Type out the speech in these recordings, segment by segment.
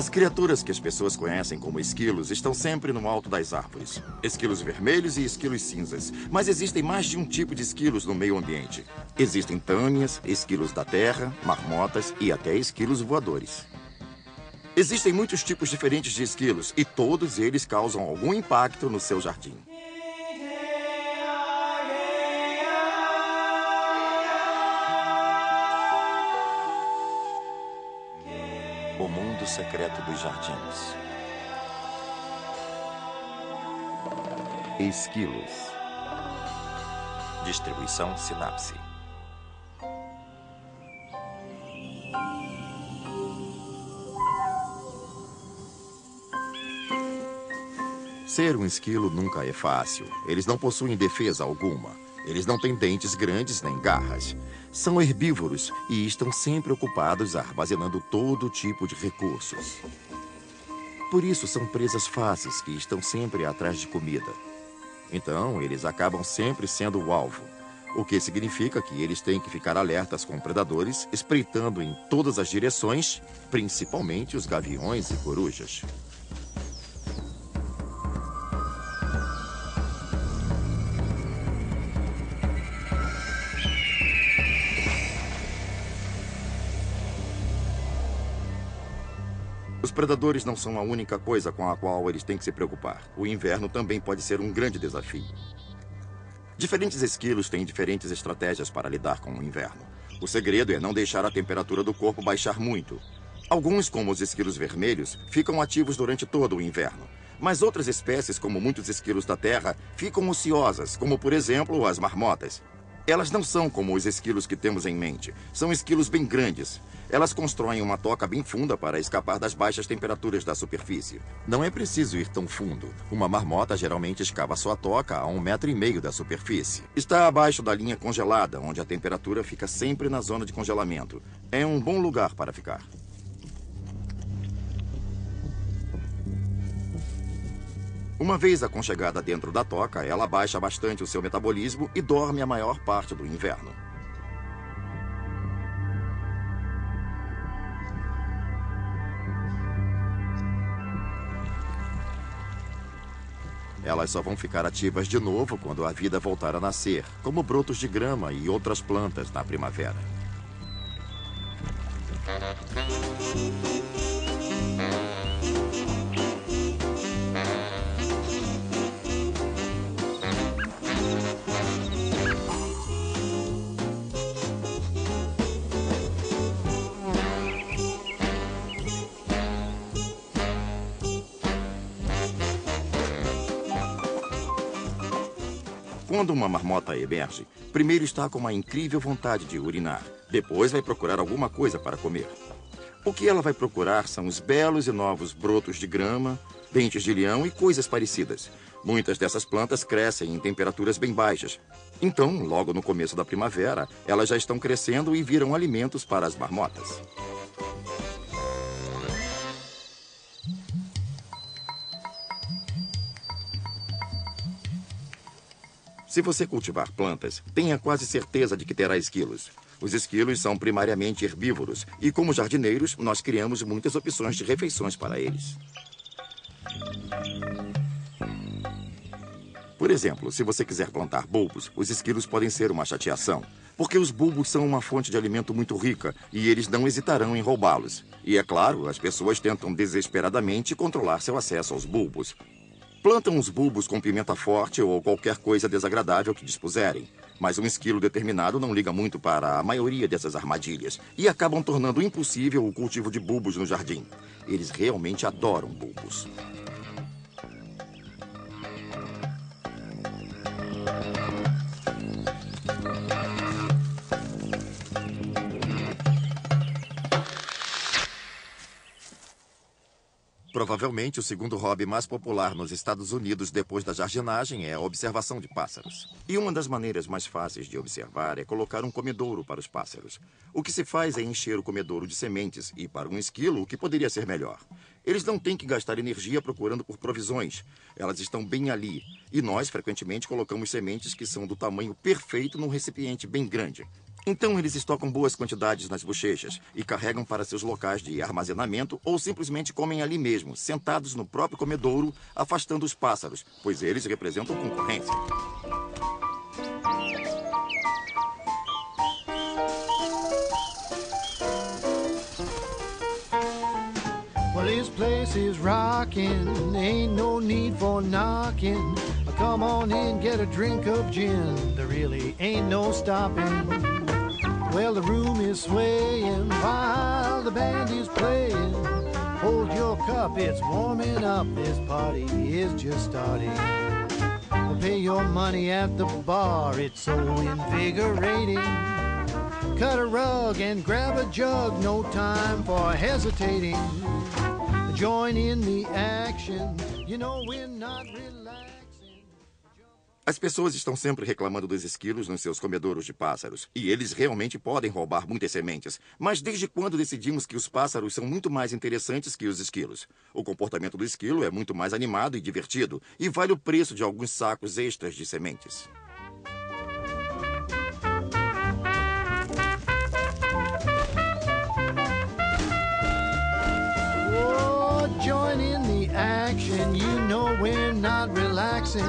As criaturas que as pessoas conhecem como esquilos estão sempre no alto das árvores. Esquilos vermelhos e esquilos cinzas. Mas existem mais de um tipo de esquilos no meio ambiente. Existem tâmias, esquilos da terra, marmotas e até esquilos voadores. Existem muitos tipos diferentes de esquilos e todos eles causam algum impacto no seu jardim. O mundo secreto dos jardins. Esquilos. Distribuição Sinapse. Ser um esquilo nunca é fácil. Eles não possuem defesa alguma. Eles não têm dentes grandes nem garras. São herbívoros e estão sempre ocupados armazenando todo tipo de recursos. Por isso são presas fáceis que estão sempre atrás de comida. Então, eles acabam sempre sendo o alvo. O que significa que eles têm que ficar alertas com predadores, espreitando em todas as direções, principalmente os gaviões e corujas. Os predadores não são a única coisa com a qual eles têm que se preocupar. O inverno também pode ser um grande desafio. Diferentes esquilos têm diferentes estratégias para lidar com o inverno. O segredo é não deixar a temperatura do corpo baixar muito. Alguns, como os esquilos vermelhos, ficam ativos durante todo o inverno. Mas outras espécies, como muitos esquilos da terra, ficam ociosas, como, por exemplo, as marmotas. Elas não são como os esquilos que temos em mente. São esquilos bem grandes. Elas constroem uma toca bem funda para escapar das baixas temperaturas da superfície. Não é preciso ir tão fundo. Uma marmota geralmente escava sua toca a 1,5 metros da superfície. Está abaixo da linha congelada, onde a temperatura fica sempre na zona de congelamento. É um bom lugar para ficar. Uma vez aconchegada dentro da toca, ela baixa bastante o seu metabolismo e dorme a maior parte do inverno. Elas só vão ficar ativas de novo quando a vida voltar a nascer, como brotos de grama e outras plantas na primavera. Quando uma marmota emerge, primeiro está com uma incrível vontade de urinar. Depois vai procurar alguma coisa para comer. O que ela vai procurar são os belos e novos brotos de grama, dentes de leão e coisas parecidas. Muitas dessas plantas crescem em temperaturas bem baixas. Então, logo no começo da primavera, elas já estão crescendo e viram alimentos para as marmotas. Se você cultivar plantas, tenha quase certeza de que terá esquilos. Os esquilos são primariamente herbívoros e, como jardineiros, nós criamos muitas opções de refeições para eles. Por exemplo, se você quiser plantar bulbos, os esquilos podem ser uma chateação, porque os bulbos são uma fonte de alimento muito rica e eles não hesitarão em roubá-los. E, é claro, as pessoas tentam desesperadamente controlar seu acesso aos bulbos. Plantam os bulbos com pimenta forte ou qualquer coisa desagradável que dispuserem. Mas um esquilo determinado não liga muito para a maioria dessas armadilhas e acabam tornando impossível o cultivo de bulbos no jardim. Eles realmente adoram bulbos. Provavelmente o segundo hobby mais popular nos Estados Unidos depois da jardinagem é a observação de pássaros. E uma das maneiras mais fáceis de observar é colocar um comedouro para os pássaros. O que se faz é encher o comedouro de sementes e, para um esquilo, o que poderia ser melhor? Eles não têm que gastar energia procurando por provisões. Elas estão bem ali. E nós, frequentemente, colocamos sementes que são do tamanho perfeito num recipiente bem grande. Então eles estocam boas quantidades nas bochechas e carregam para seus locais de armazenamento ou simplesmente comem ali mesmo, sentados no próprio comedouro, afastando os pássaros, pois eles representam concorrência. Well, this place is rockin', ain't no need for knocking. Come on in, get a drink of gin, there really ain't no stopping. Well, the room is swaying while the band is playing. Hold your cup, it's warming up, this party is just starting. Pay your money at the bar, it's so invigorating. Cut a rug and grab a jug, no time for hesitating. Join in the action, you know we're not relaxing. As pessoas estão sempre reclamando dos esquilos nos seus comedouros de pássaros. E eles realmente podem roubar muitas sementes. Mas desde quando decidimos que os pássaros são muito mais interessantes que os esquilos? O comportamento do esquilo é muito mais animado e divertido. E vale o preço de alguns sacos extras de sementes. Join in the action, you know we're not relaxing.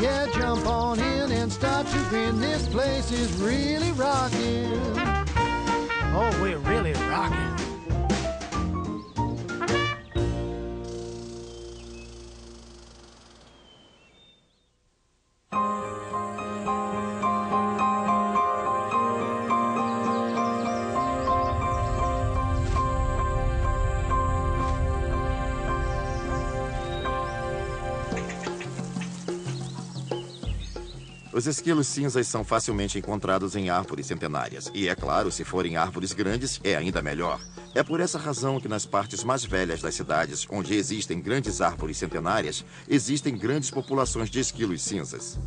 Yeah, jump on in and start to grin. This place is really rocking. Oh, we're really rocking. Os esquilos cinzas são facilmente encontrados em árvores centenárias. E, é claro, se forem árvores grandes, é ainda melhor. É por essa razão que nas partes mais velhas das cidades, onde existem grandes árvores centenárias, existem grandes populações de esquilos cinzas.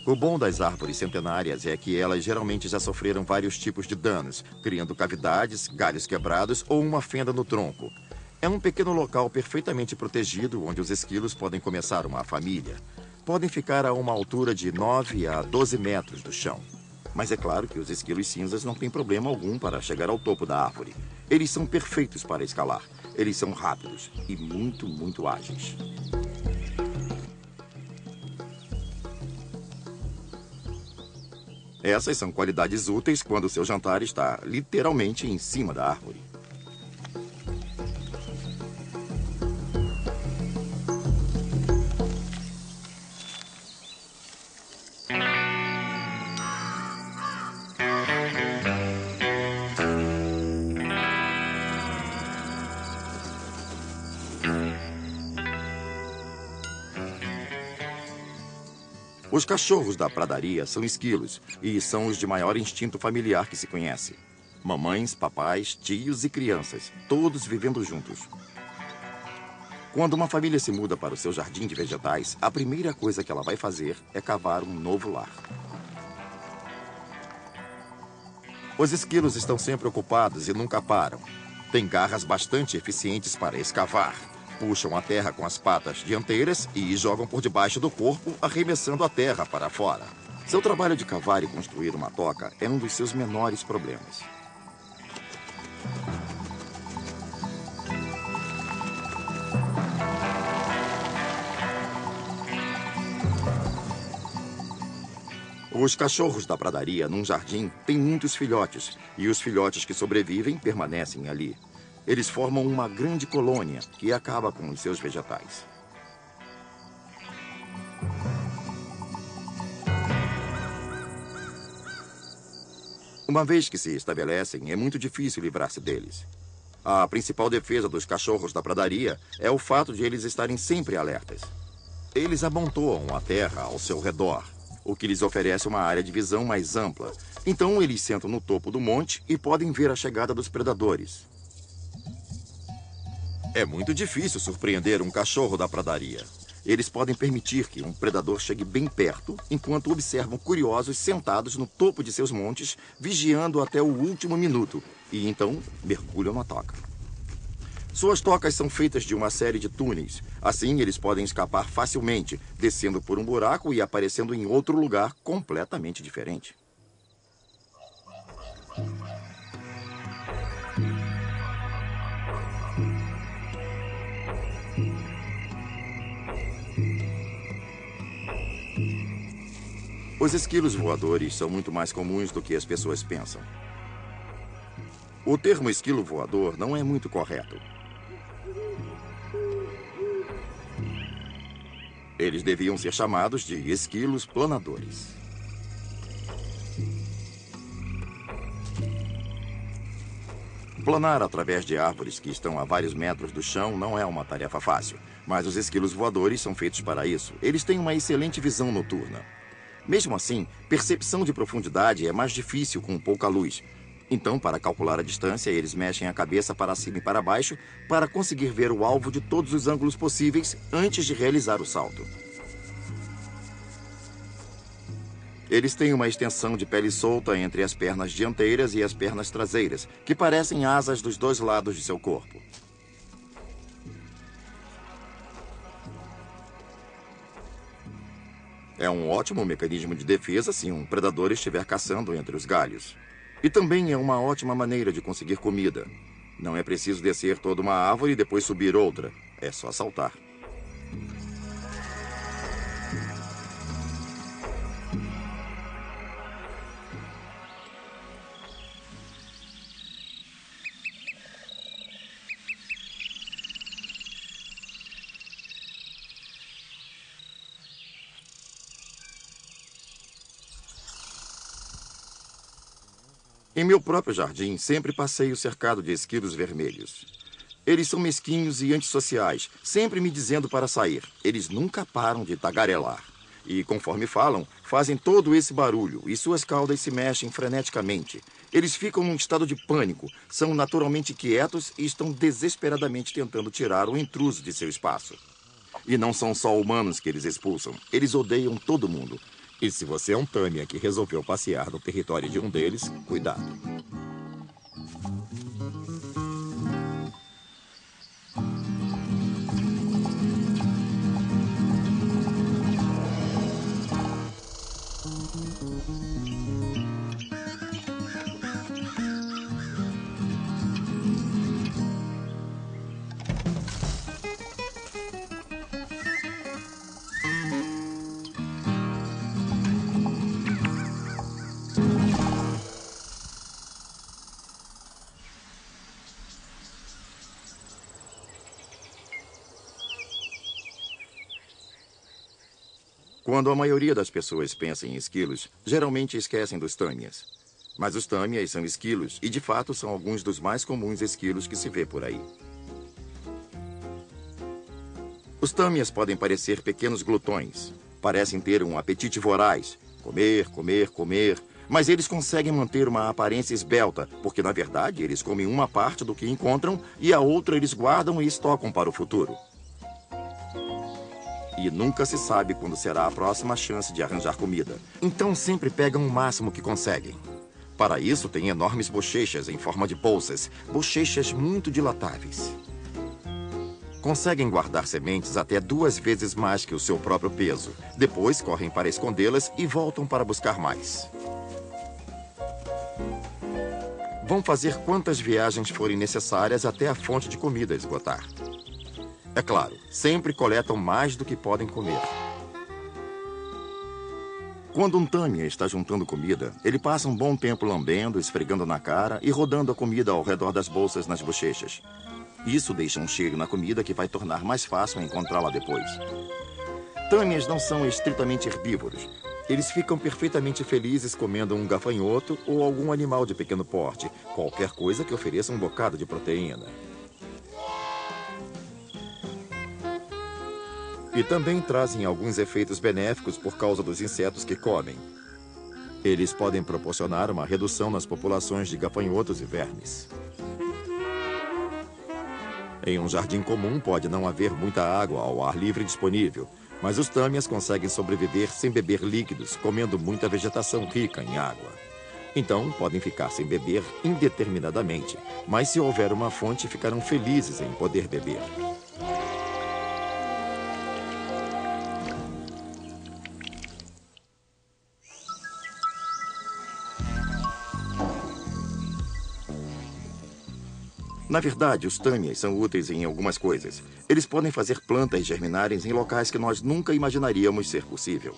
O bom das árvores centenárias é que elas geralmente já sofreram vários tipos de danos, criando cavidades, galhos quebrados ou uma fenda no tronco. É um pequeno local perfeitamente protegido onde os esquilos podem começar uma família. Podem ficar a uma altura de 9 a 12 metros do chão. Mas é claro que os esquilos cinzas não têm problema algum para chegar ao topo da árvore. Eles são perfeitos para escalar. Eles são rápidos e muito, muito ágeis. Essas são qualidades úteis quando seu jantar está literalmente em cima da árvore. Os cachorros da pradaria são esquilos e são os de maior instinto familiar que se conhece. Mamães, papais, tios e crianças, todos vivendo juntos. Quando uma família se muda para o seu jardim de vegetais, a primeira coisa que ela vai fazer é cavar um novo lar. Os esquilos estão sempre ocupados e nunca param. Têm garras bastante eficientes para escavar. Puxam a terra com as patas dianteiras e jogam por debaixo do corpo, arremessando a terra para fora. Seu trabalho de cavar e construir uma toca é um dos seus menores problemas. Os cachorros da pradaria num jardim têm muitos filhotes, e os filhotes que sobrevivem permanecem ali. Eles formam uma grande colônia que acaba com os seus vegetais. Uma vez que se estabelecem, é muito difícil livrar-se deles. A principal defesa dos cachorros da pradaria é o fato de eles estarem sempre alertas. Eles amontoam a terra ao seu redor, o que lhes oferece uma área de visão mais ampla. Então eles sentam no topo do monte e podem ver a chegada dos predadores. É muito difícil surpreender um cachorro da pradaria. Eles podem permitir que um predador chegue bem perto, enquanto observam curiosos sentados no topo de seus montes, vigiando até o último minuto, e então mergulham na toca. Suas tocas são feitas de uma série de túneis. Assim, eles podem escapar facilmente, descendo por um buraco e aparecendo em outro lugar completamente diferente. Os esquilos voadores são muito mais comuns do que as pessoas pensam. O termo esquilo voador não é muito correto. Eles deviam ser chamados de esquilos planadores. Planar através de árvores que estão a vários metros do chão não é uma tarefa fácil, mas os esquilos voadores são feitos para isso. Eles têm uma excelente visão noturna. Mesmo assim, percepção de profundidade é mais difícil com pouca luz. Então, para calcular a distância, eles mexem a cabeça para cima e para baixo para conseguir ver o alvo de todos os ângulos possíveis antes de realizar o salto. Eles têm uma extensão de pele solta entre as pernas dianteiras e as pernas traseiras, que parecem asas dos dois lados de seu corpo. É um ótimo mecanismo de defesa se um predador estiver caçando entre os galhos. E também é uma ótima maneira de conseguir comida. Não é preciso descer toda uma árvore e depois subir outra. É só saltar. Em meu próprio jardim, sempre passeio cercado de esquilos vermelhos. Eles são mesquinhos e antissociais, sempre me dizendo para sair. Eles nunca param de tagarelar. E, conforme falam, fazem todo esse barulho e suas caudas se mexem freneticamente. Eles ficam num estado de pânico, são naturalmente quietos e estão desesperadamente tentando tirar o intruso de seu espaço. E não são só humanos que eles expulsam, eles odeiam todo mundo. E se você é um tâmia que resolveu passear no território de um deles, cuidado. Quando a maioria das pessoas pensa em esquilos, geralmente esquecem dos tâmias. Mas os tâmias são esquilos e, de fato, são alguns dos mais comuns esquilos que se vê por aí. Os tâmias podem parecer pequenos glutões. Parecem ter um apetite voraz. Comer, comer, comer. Mas eles conseguem manter uma aparência esbelta, porque, na verdade, eles comem uma parte do que encontram e a outra eles guardam e estocam para o futuro. E nunca se sabe quando será a próxima chance de arranjar comida. Então sempre pegam o máximo que conseguem. Para isso, têm enormes bochechas em forma de bolsas, bochechas muito dilatáveis. Conseguem guardar sementes até 2 vezes mais que o seu próprio peso. Depois correm para escondê-las e voltam para buscar mais. Vão fazer quantas viagens forem necessárias até a fonte de comida esgotar. É claro, sempre coletam mais do que podem comer. Quando um tâmia está juntando comida, ele passa um bom tempo lambendo, esfregando na cara e rodando a comida ao redor das bolsas nas bochechas. Isso deixa um cheiro na comida que vai tornar mais fácil encontrá-la depois. Tâmias não são estritamente herbívoros. Eles ficam perfeitamente felizes comendo um gafanhoto ou algum animal de pequeno porte, qualquer coisa que ofereça um bocado de proteína. E também trazem alguns efeitos benéficos por causa dos insetos que comem. Eles podem proporcionar uma redução nas populações de gafanhotos e vermes. Em um jardim comum pode não haver muita água ao ar livre disponível, mas os tâmias conseguem sobreviver sem beber líquidos, comendo muita vegetação rica em água. Então, podem ficar sem beber indeterminadamente, mas se houver uma fonte, ficarão felizes em poder beber. Na verdade, os tâmias são úteis em algumas coisas. Eles podem fazer plantas germinarem em locais que nós nunca imaginaríamos ser possível.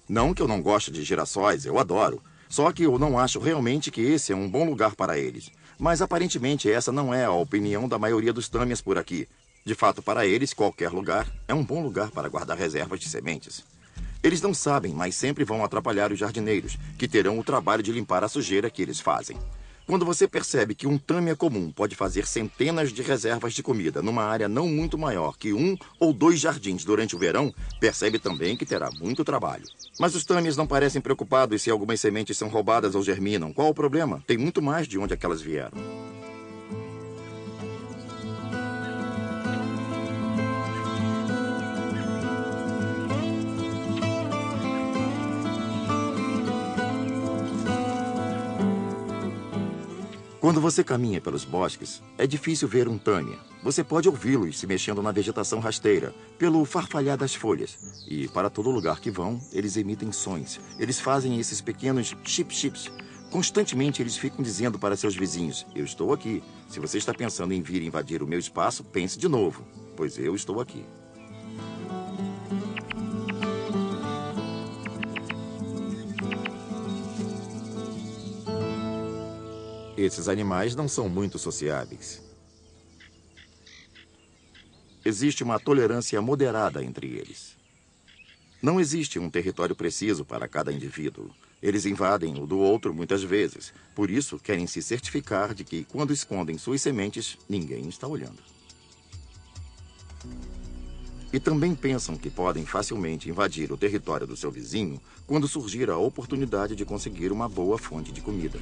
Não que eu não goste de girassóis, eu adoro. Só que eu não acho realmente que esse é um bom lugar para eles. Mas aparentemente essa não é a opinião da maioria dos tâmias por aqui. De fato, para eles, qualquer lugar é um bom lugar para guardar reservas de sementes. Eles não sabem, mas sempre vão atrapalhar os jardineiros, que terão o trabalho de limpar a sujeira que eles fazem. Quando você percebe que um tâmia comum pode fazer centenas de reservas de comida numa área não muito maior que 1 ou 2 jardins durante o verão, percebe também que terá muito trabalho. Mas os tâmias não parecem preocupados se algumas sementes são roubadas ou germinam. Qual o problema? Tem muito mais de onde aquelas vieram. Quando você caminha pelos bosques, é difícil ver um tâmia. Você pode ouvi-los se mexendo na vegetação rasteira, pelo farfalhar das folhas. E para todo lugar que vão, eles emitem sons. Eles fazem esses pequenos chip-chips. Constantemente eles ficam dizendo para seus vizinhos, eu estou aqui. Se você está pensando em vir invadir o meu espaço, pense de novo, pois eu estou aqui. Esses animais não são muito sociáveis. Existe uma tolerância moderada entre eles. Não existe um território preciso para cada indivíduo. Eles invadem o do outro muitas vezes. Por isso, querem se certificar de que, quando escondem suas sementes, ninguém está olhando. E também pensam que podem facilmente invadir o território do seu vizinho quando surgir a oportunidade de conseguir uma boa fonte de comida.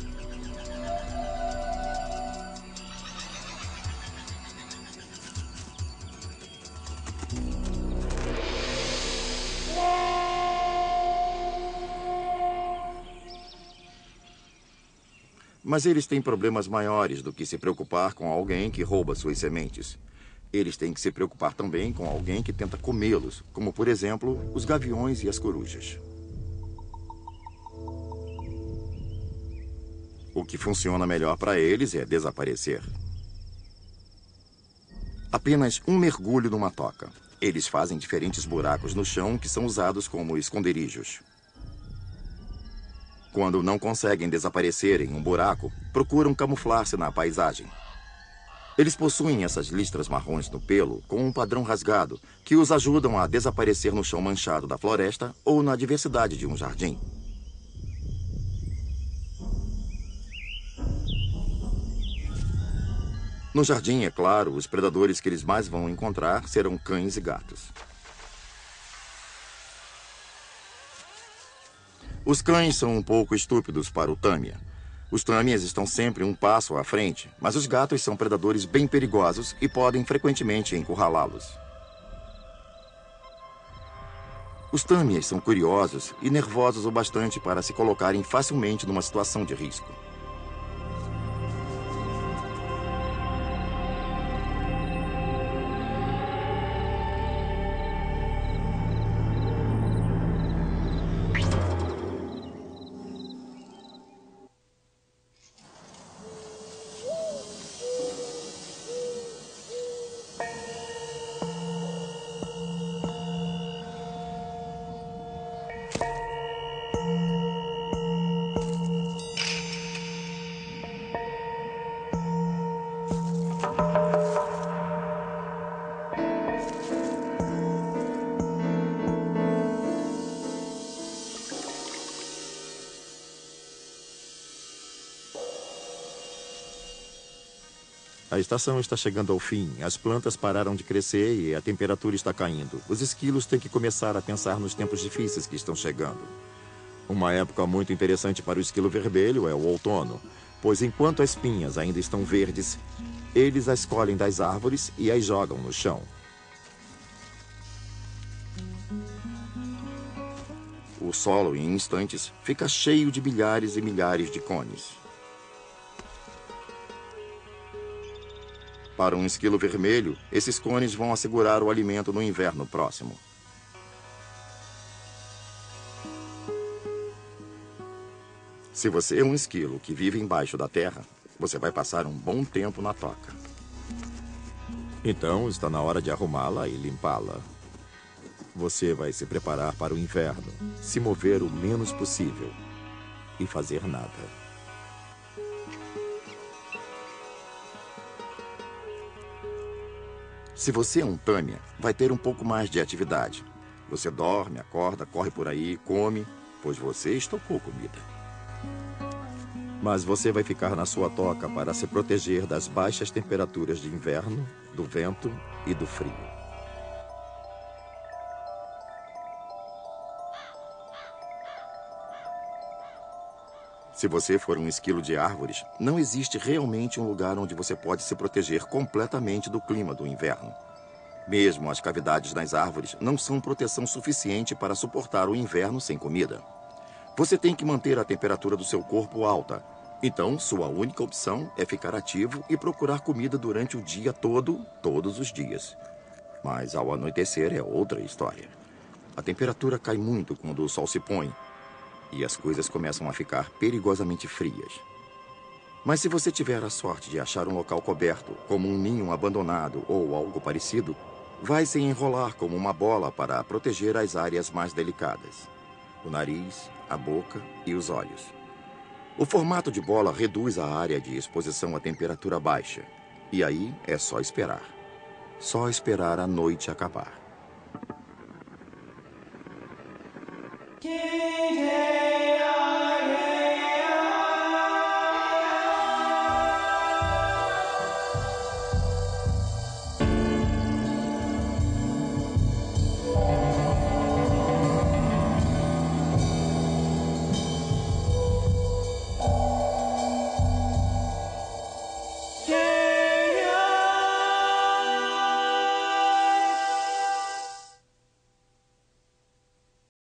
Mas eles têm problemas maiores do que se preocupar com alguém que rouba suas sementes. Eles têm que se preocupar também com alguém que tenta comê-los, como, por exemplo, os gaviões e as corujas. O que funciona melhor para eles é desaparecer. Apenas um mergulho numa toca. Eles fazem diferentes buracos no chão que são usados como esconderijos. Quando não conseguem desaparecer em um buraco, procuram camuflar-se na paisagem. Eles possuem essas listras marrons no pelo com um padrão rasgado que os ajudam a desaparecer no chão manchado da floresta ou na diversidade de um jardim. No jardim, é claro, os predadores que eles mais vão encontrar serão cães e gatos. Os cães são um pouco estúpidos para o tâmia. Os tâmias estão sempre um passo à frente, mas os gatos são predadores bem perigosos e podem frequentemente encurralá-los. Os tâmias são curiosos e nervosos o bastante para se colocarem facilmente numa situação de risco. A estação está chegando ao fim, as plantas pararam de crescer e a temperatura está caindo. Os esquilos têm que começar a pensar nos tempos difíceis que estão chegando. Uma época muito interessante para o esquilo vermelho é o outono, pois enquanto as pinhas ainda estão verdes, eles as colhem das árvores e as jogam no chão. O solo, em instantes, fica cheio de milhares e milhares de cones. Para um esquilo vermelho, esses cones vão assegurar o alimento no inverno próximo. Se você é um esquilo que vive embaixo da terra, você vai passar um bom tempo na toca. Então está na hora de arrumá-la e limpá-la. Você vai se preparar para o inverno, se mover o menos possível e fazer nada. Se você é um Tâmia, vai ter um pouco mais de atividade. Você dorme, acorda, corre por aí, come, pois você estocou comida. Mas você vai ficar na sua toca para se proteger das baixas temperaturas de inverno, do vento e do frio. Se você for um esquilo de árvores, não existe realmente um lugar onde você pode se proteger completamente do clima do inverno. Mesmo as cavidades nas árvores não são proteção suficiente para suportar o inverno sem comida. Você tem que manter a temperatura do seu corpo alta. Então, sua única opção é ficar ativo e procurar comida durante o dia todo, todos os dias. Mas ao anoitecer é outra história. A temperatura cai muito quando o sol se põe. E as coisas começam a ficar perigosamente frias. Mas se você tiver a sorte de achar um local coberto, como um ninho abandonado ou algo parecido, vai se enrolar como uma bola para proteger as áreas mais delicadas: o nariz, a boca e os olhos. O formato de bola reduz a área de exposição à temperatura baixa. E aí é só esperar. Só esperar a noite acabar. King